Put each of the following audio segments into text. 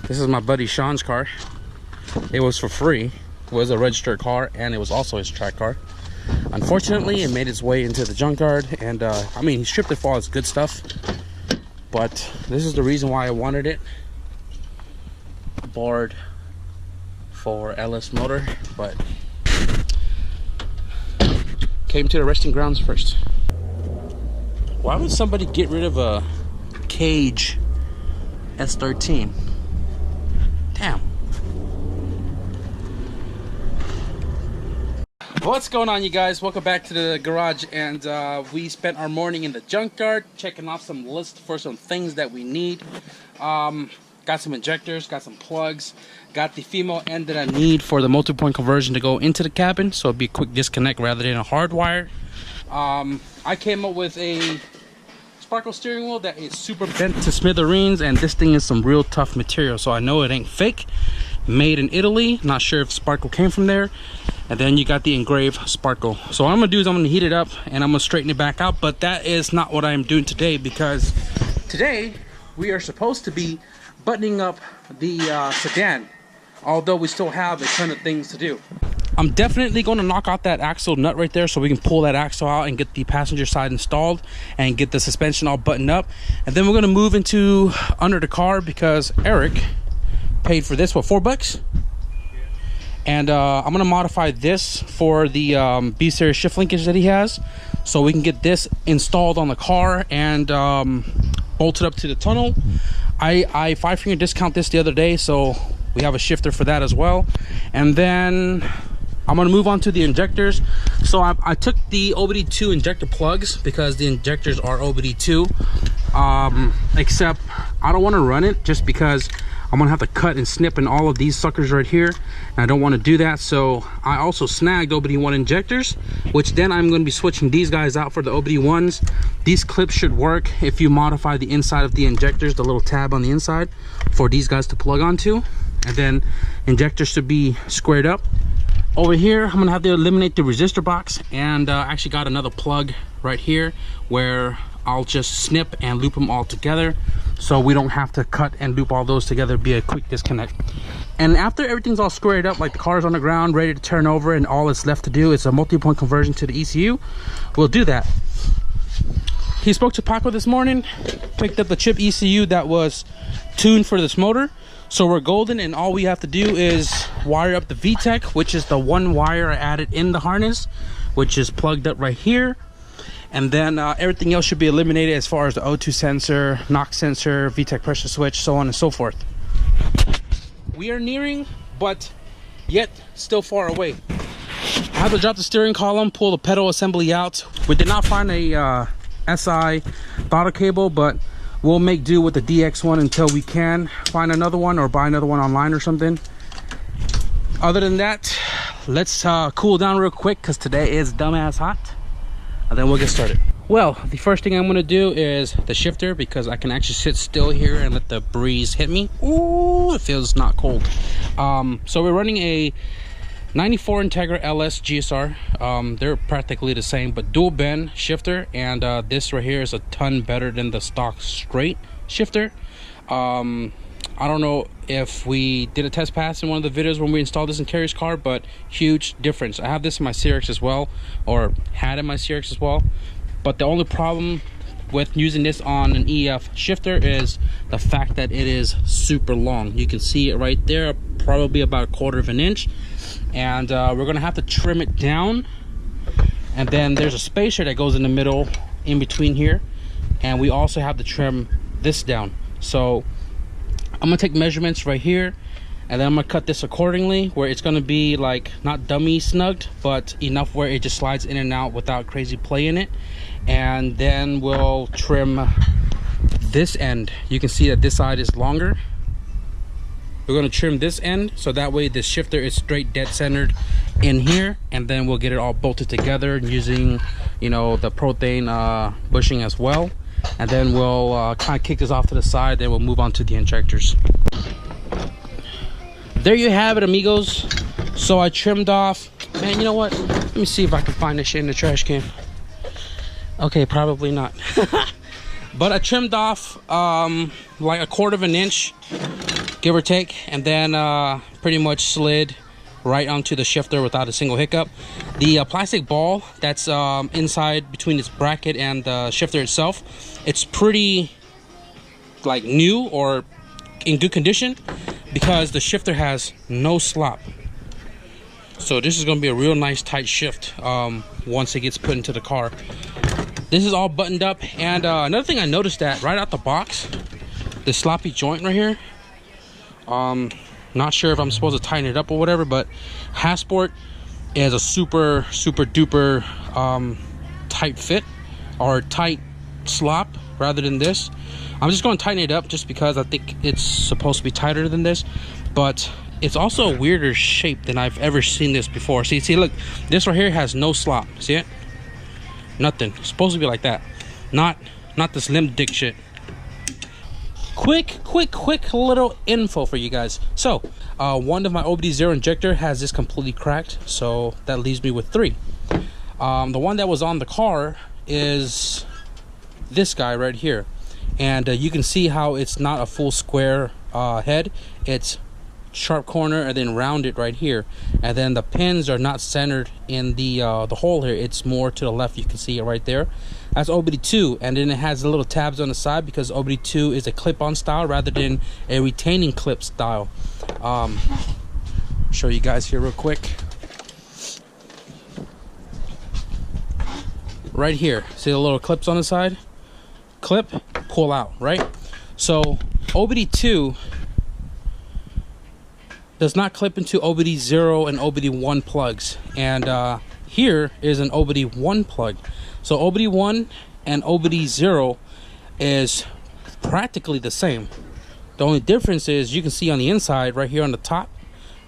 This is my buddy Sean's car. It was for free. It was a registered car, and it was also his track car. Unfortunately, it made its way into the junkyard, and I mean, he stripped it for all its good stuff, but this is the reason why I wanted it. Board for LS motor, but came to the resting grounds first. Why would somebody get rid of a cage S13? Damn. What's going on, you guys? Welcome back to the garage, and we spent our morning in the junkyard checking off some lists for some things that we need. Got some injectors, got some plugs, got the female end that I need for the multi-point conversion to go into the cabin, so it'd be a quick disconnect rather than a hard wire. I came up with a sparkle steering wheel that is super bent to smithereens, and this thing is some real tough material, so I know it ain't fake. Made in Italy, not sure if sparkle came from there. And then you got the engraved sparkle. So what I'm gonna do is I'm gonna heat it up and I'm gonna straighten it back out, but that is not what I'm doing today, because today we are supposed to be buttoning up the sedan, although we still have a ton of things to do. I'm definitely going to knock out that axle nut right there so we can pull that axle out and get the passenger side installed and get the suspension all buttoned up. And then we're going to move into under the car, because Eric paid for this, what, $4? And I'm going to modify this for the B-Series shift linkage that he has, so we can get this installed on the car and bolted up to the tunnel. I 5-finger discount this the other day, so we have a shifter for that as well. And then I'm going to move on to the injectors. So I took the OBD2 injector plugs because the injectors are OBD2, except I don't want to run it just because I'm gonna have to cut and snip in all of these suckers right here, and I don't want to do that. So I also snagged OBD1 injectors, which then I'm going to be switching these guys out for the OBD1s. These clips should work if you modify the inside of the injectors, the little tab on the inside, for these guys to plug onto, and then injectors should be squared up. Over here, I'm gonna have to eliminate the resistor box, and I actually got another plug right here where I'll just snip and loop them all together, so we don't have to cut and loop all those together. It'd be a quick disconnect. And after everything's all squared up, like the car's on the ground ready to turn over, and all it's left to do is a multi-point conversion to the ECU, we'll do that. He spoke to Paco this morning, picked up the chip ECU that was tuned for this motor, so we're golden, and all we have to do is wire up the VTEC, which is the one wire I added in the harness, which is plugged up right here. And then everything else should be eliminated as far as the O2 sensor, NOx sensor, VTEC pressure switch, so on and so forth. We are nearing, but yet still far away. I have to drop the steering column, pull the pedal assembly out. We did not find a SI throttle cable, but we'll make do with the DX one until we can find another one or buy another one online or something. Other than that, let's cool down real quick, because today is dumbass hot. And then we'll get started. Well, the first thing I'm going to do is the shifter, because I can actually sit still here and let the breeze hit me. Ooh, it feels not cold. So we're running a 94 Integra LS GSR. They're practically the same, but dual bend shifter, and this right here is a ton better than the stock straight shifter. I don't know if we did a test pass in one of the videos when we installed this in Carrie's car, but huge difference. I have this in my CRX as well, or had in my CRX as well, but the only problem with using this on an EF shifter is the fact that it is super long. You can see it right there, probably about 1/4 of an inch, and we're gonna have to trim it down. And then there's a spacer that goes in the middle in between here, and we also have to trim this down. So I'm gonna take measurements right here, and then I'm gonna cut this accordingly, where it's gonna be like not dummy snugged, but enough where it just slides in and out without crazy play in it. And then we'll trim this end. You can see that this side is longer. We're gonna trim this end, so that way the shifter is straight dead centered in here, and then we'll get it all bolted together using, you know, the propane bushing as well. And then we'll kind of kick this off to the side, then we'll move on to the injectors. There you have it, amigos. So I trimmed off, man, you know what, let me see if I can find this shit in the trash can. Okay, probably not. But I trimmed off like 1/4 of an inch, give or take, and then pretty much slid right onto the shifter without a single hiccup. The plastic ball that's inside between this bracket and the shifter itself, it's pretty like new or in good condition because the shifter has no slop. So this is going to be a real nice tight shift once it gets put into the car. This is all buttoned up, and another thing I noticed that right out the box, the sloppy joint right here, not sure if I'm supposed to tighten it up or whatever, but Hasport is a super duper tight fit or tight slop rather than this. I'm just going to tighten it up just because I think it's supposed to be tighter than this, but it's also a weirder shape than I've ever seen this before. See, look, this right here has no slop. See it? Nothing. It's supposed to be like that, not this limp dick shit. Quick little info for you guys. So one of my OBD0 injector has this completely cracked, so that leaves me with 3. The one that was on the car is this guy right here, and you can see how it's not a full square head. It's sharp corner and then rounded right here, and then the pins are not centered in the hole here. It's more to the left. You can see it right there. That's OBD2, and then it has the little tabs on the side because OBD2 is a clip-on style rather than a retaining clip style. Show you guys here real quick. Right here, see the little clips on the side? Clip, pull out, right? So OBD2 does not clip into OBD0 and OBD1 plugs, and here is an OBD1 plug. So OBD1 and OBD0 is practically the same. The only difference is you can see on the inside right here on the top,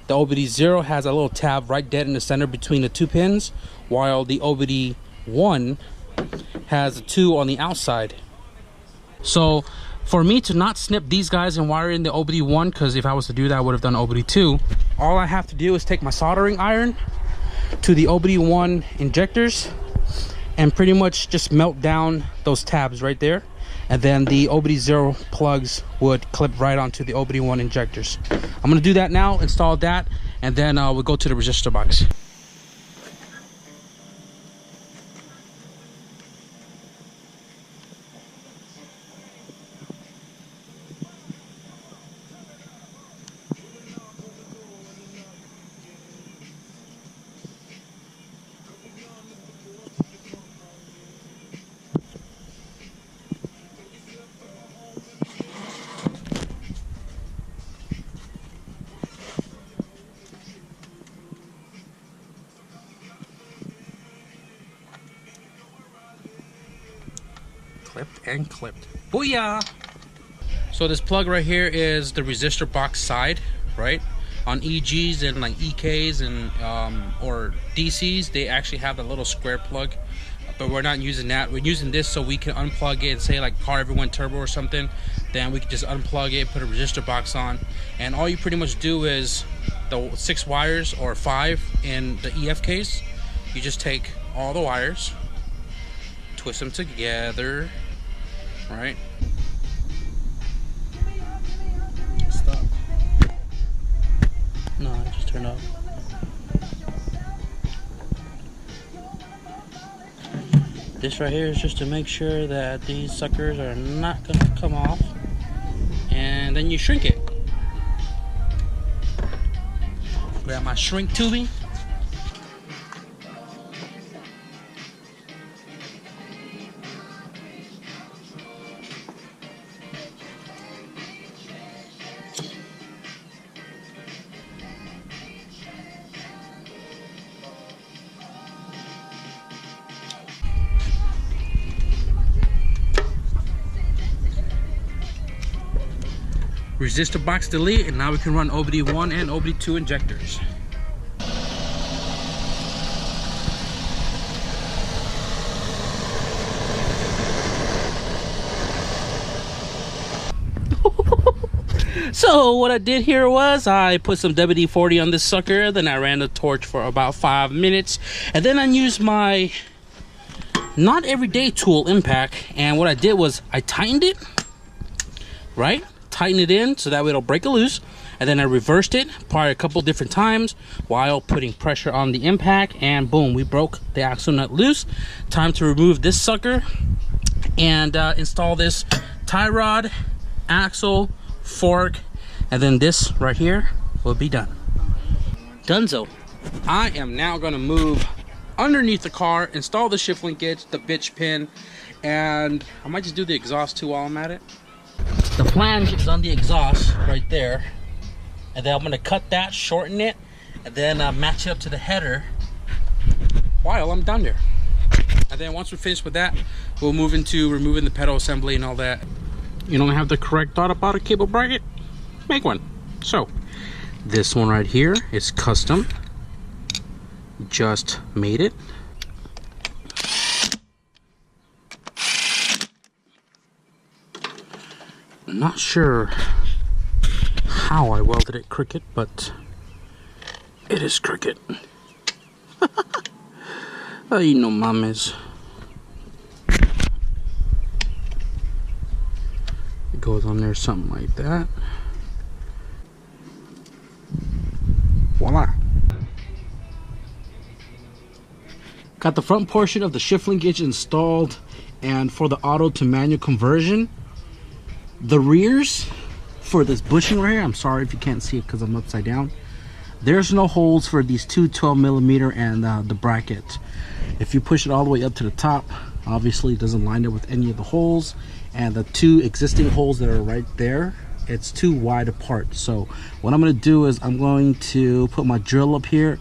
the OBD0 has a little tab right dead in the center between the 2 pins, while the OBD1 has a 2 on the outside. So for me to not snip these guys and wire in the OBD1, because if I was to do that I would have done OBD2, all I have to do is take my soldering iron to the OBD1 injectors and pretty much just melt down those tabs right there, and then the OBD0 plugs would clip right onto the OBD1 injectors. I'm gonna do that now, install that, and then we'll go to the resistor box. Clipped and clipped. Booyah! So this plug right here is the resistor box side, right? On EGs and like EKs and or DCs, they actually have a little square plug, but we're not using that. We're using this so we can unplug it and say like Car Everyone Turbo or something. Then we can just unplug it, put a resistor box on, and all you pretty much do is the 6 wires or 5 in the EF case. You just take all the wires, twist them together, right? Stop. No, it just turned off. This right here is just to make sure that these suckers are not gonna come off, and then you shrink it. Grab my shrink tubing. Resistor box delete, and now we can run OBD1 and OBD2 injectors. So what I did here was I put some WD-40 on this sucker, then I ran the torch for about 5 minutes, and then I used my not everyday tool impact, and what I did was I tightened it, right? tighten it in so that way it'll break it loose. And then I reversed it probably a couple different times while putting pressure on the impact, and boom, we broke the axle nut loose. Time to remove this sucker and install this tie rod, axle, fork, and then this right here will be done. Dunzo. I am now going to move underneath the car, install the shift linkage, the bitch pin, and I might just do the exhaust too while I'm at it. The flange is on the exhaust right there, and then I'm going to cut that, shorten it, and then match it up to the header while I'm done there. And then once we're finished with that, we'll move into removing the pedal assembly and all that. You don't have the correct auto cable bracket? Make one. So this one right here is custom. Just made it. I'm not sure how I welded it crooked, but it is crooked. Ay, no mames. It goes on there something like that. Voila. Got the front portion of the shift linkage installed, and for the auto to manual conversion, the rears for this bushing right here, I'm sorry if you can't see it because I'm upside down, there's no holes for these two 12mm and the bracket. If you push it all the way up to the top, obviously it doesn't line up with any of the holes, and the two existing holes that are right there, it's too wide apart. So what I'm going to do is I'm going to put my drill up here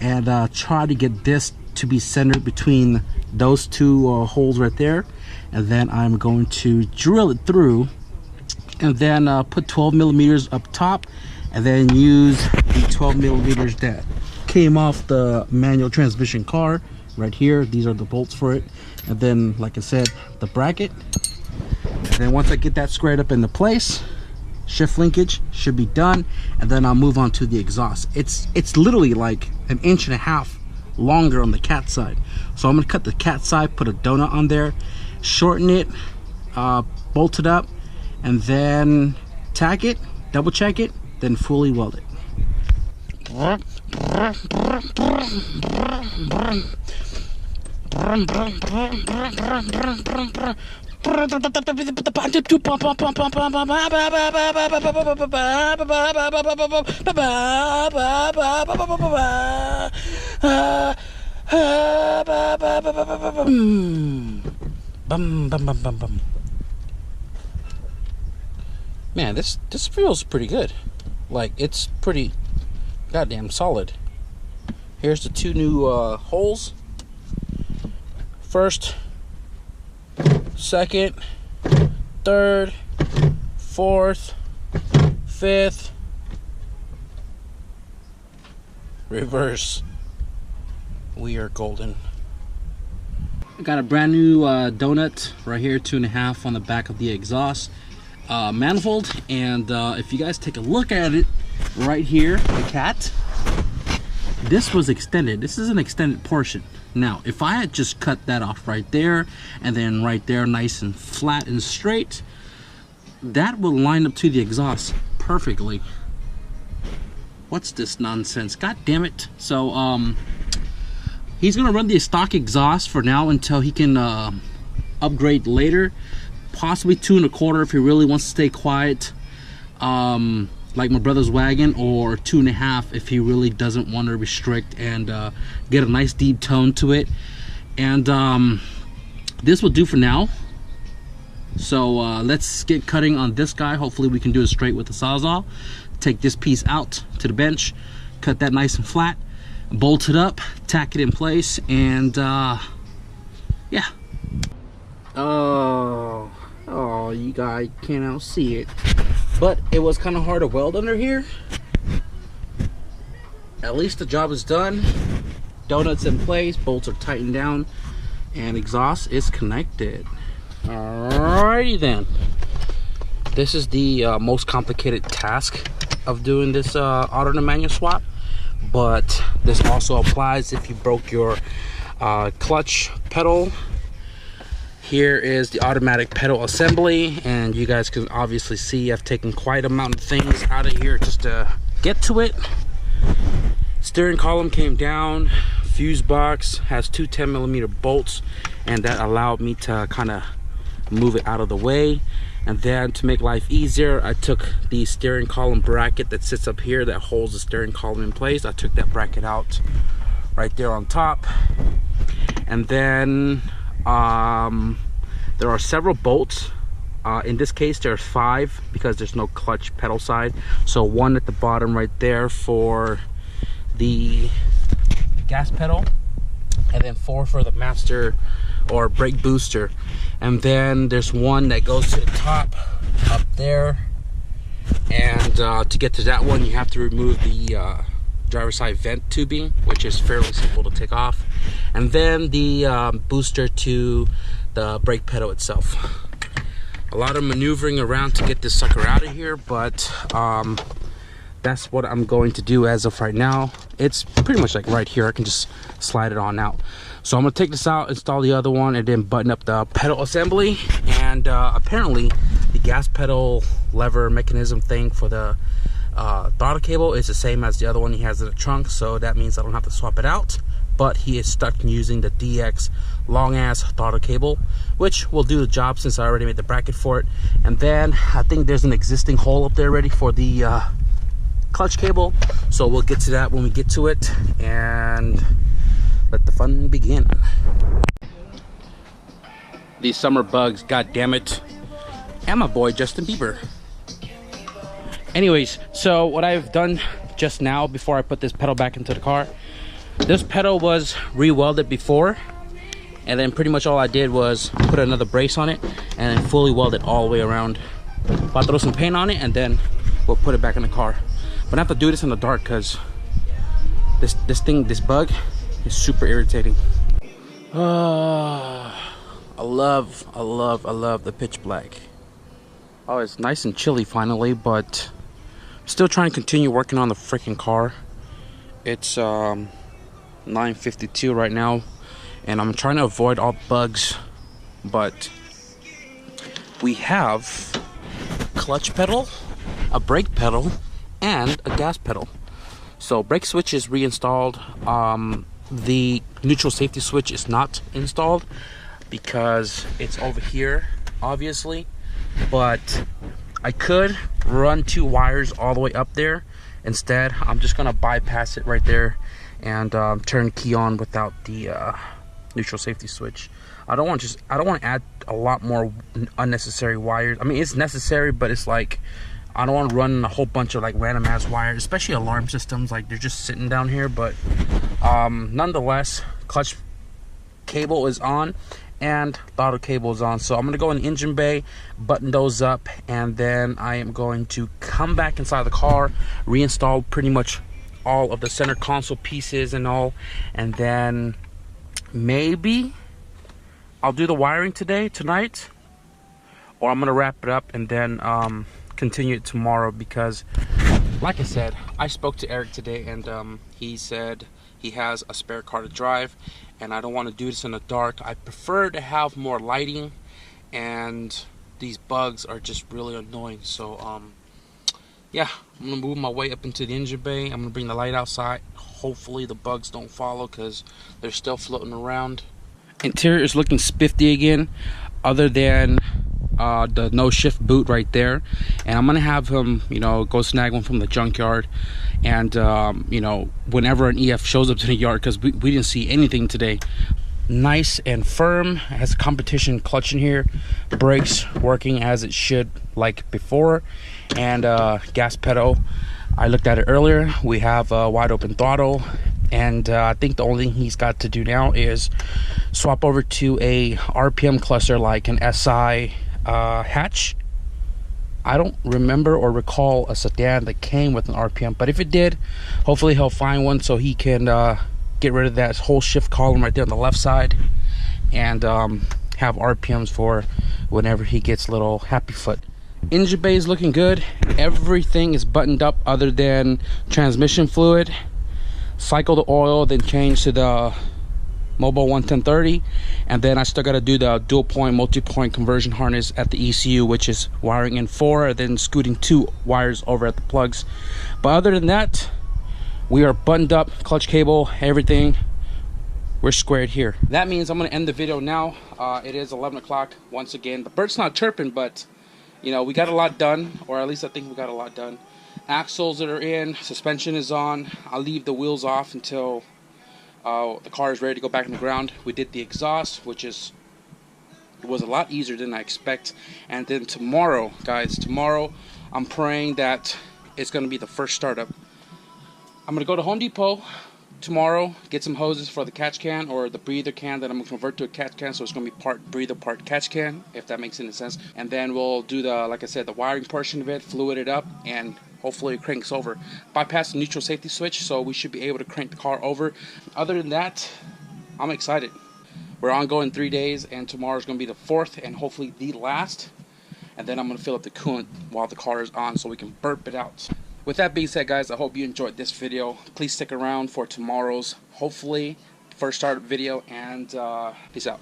and try to get this to be centered between those two holes right there, and then I'm going to drill it through, and then put 12mm up top, and then use the 12mm that came off the manual transmission car right here. These are the bolts for it, and then like I said, the bracket. And then once I get that squared up into place, shift linkage should be done, and then I'll move on to the exhaust. It's literally like 1.5 inches longer on the cat side, so I'm gonna cut the cat side, put a donut on there, shorten it, bolt it up, and then tack it, double check it, then fully weld it. Man, this feels pretty good. Like, it's pretty goddamn solid. Here's the two new holes. First, second, third, fourth, fifth, reverse. We are golden. I got a brand new donut right here, 2.5 on the back of the exhaust manifold, and if you guys take a look at it right here, the cat, this was extended. This is an extended portion. Now if I had just cut that off right there, and then right there nice and flat and straight, that will line up to the exhaust perfectly. What's this nonsense? God damn it. So he's gonna run the stock exhaust for now until he can upgrade later, possibly 2 1/4 if he really wants to stay quiet, like my brother's wagon, or 2 1/2 if he really doesn't want to restrict and get a nice deep tone to it. And this will do for now. So let's get cutting on this guy. Hopefully we can do it straight with the Sawzall. Take this piece out to the bench, cut that nice and flat, bolt it up, tack it in place, and yeah. Oh, you guys can't see it, but it was kind of hard to weld under here. At least the job is done. Donuts in place, bolts are tightened down, and exhaust is connected. Alrighty then. This is the most complicated task of doing this auto to manual swap, but this also applies if you broke your clutch pedal Here is the automatic pedal assembly, and you guys can obviously see I've taken quite a amount of things out of here just to get to it. Steering column came down, fuse box has two 10mm bolts, and that allowed me to kind of move it out of the way. And then to make life easier, I took the steering column bracket that sits up here that holds the steering column in place. I took that bracket out right there on top. And then there are several bolts. In this case there are 5 because there's no clutch pedal side. So 1 at the bottom right there for the gas pedal, and then 4 for the master or brake booster. And then there's 1 that goes to the top up there, and to get to that one you have to remove the driver's side vent tubing, which is fairly simple to take off, and then the booster to the brake pedal itself. A lot of maneuvering around to get this sucker out of here, but that's what I'm going to do as of right now. It's pretty much like right here. I can just slide it on out. So I'm gonna take this out, install the other one, and then button up the pedal assembly. And apparently the gas pedal lever mechanism thing for the throttle cable is the same as the other one he has in the trunk, so that means I don't have to swap it out. But he is stuck using the DX long ass throttle cable, which will do the job since I already made the bracket for it. And then I think there's an existing hole up there ready for the clutch cable, so we'll get to that when we get to it, and let the fun begin. These summer bugs, god damn it, and my boy Justin Bieber. Anyways, so what I've done just now before I put this pedal back into the car, this pedal was re-welded before, and then pretty much all I did was put another brace on it and then fully weld it all the way around. I'll throw some paint on it and then we'll put it back in the car. But I have to do this in the dark because this bug is super irritating. I love the pitch black. Oh, it's nice and chilly finally, but still trying to continue working on the freaking car. It's 9:52 right now, and I'm trying to avoid all bugs, but we have a clutch pedal, a brake pedal, and a gas pedal. So brake switch is reinstalled. The neutral safety switch is not installed because it's over here obviously, but I could run 2 wires all the way up there. Instead I'm just gonna bypass it right there and turn key on without the neutral safety switch. I don't want to add a lot more unnecessary wires. I mean, it's necessary, but it's like I don't want to run a whole bunch of like random ass wires, especially alarm systems. Like they're just sitting down here. But nonetheless, clutch cable is on and throttle cable is on. So I'm gonna go in the engine bay, button those up, and then I am going to come back inside the car, reinstall pretty much all of the center console pieces and all, and then maybe I'll do the wiring tonight, or I'm gonna wrap it up and then continue it tomorrow, because like I said, I spoke to Eric today and he said he has a spare car to drive, and I don't want to do this in the dark. I prefer to have more lighting, and these bugs are just really annoying. So yeah, I'm gonna move my way up into the engine bay. I'm gonna bring the light outside. Hopefully the bugs don't follow because they're still floating around. Interior is looking spiffy again, other than the no shift boot right there. And I'm gonna have him, you know, go snag one from the junkyard, and you know, whenever an EF shows up to the yard, because we didn't see anything today. Nice and firm, it has a competition clutch in here, brakes working as it should like before, and gas pedal, I looked at it earlier. We have a wide open throttle, and I think the only thing he's got to do now is swap over to a RPM cluster like an SI hatch. I don't remember or recall a sedan that came with an RPM, but if it did, hopefully he'll find one so he can get rid of that whole shift column right there on the left side, and have RPMs for whenever he gets a little happy foot. Engine bay is looking good. Everything is buttoned up other than transmission fluid. Cycle the oil, then change to the Mobile 11030, and then I still got to do the dual point multi-point conversion harness at the ECU, which is wiring in 4 and then scooting 2 wires over at the plugs. But other than that, we are buttoned up, clutch cable, everything. We're squared here. That means I'm going to end the video now. It is 11 o'clock once again. The bird's not chirping, but you know, we got a lot done, or at least I think we got a lot done. Axles that are in, suspension is on. I'll leave the wheels off until the car is ready to go back in the ground. We did the exhaust, which was a lot easier than I expect. And then tomorrow, guys, tomorrow I'm praying that it's going to be the first startup. I'm going to go to Home Depot tomorrow, get some hoses for the catch can or the breather can that I'm going to convert to a catch can, so it's going to be part breather, part catch can, if that makes any sense. And then we'll do the, like I said, the wiring portion of it, fluid it up, and hopefully it cranks over. Bypass the neutral safety switch, so we should be able to crank the car over. Other than that, I'm excited. We're ongoing 3 days, and tomorrow's going to be the 4th and hopefully the last. And then I'm going to fill up the coolant while the car is on so we can burp it out. With that being said, guys, I hope you enjoyed this video. Please stick around for tomorrow's, hopefully, first startup video, and peace out.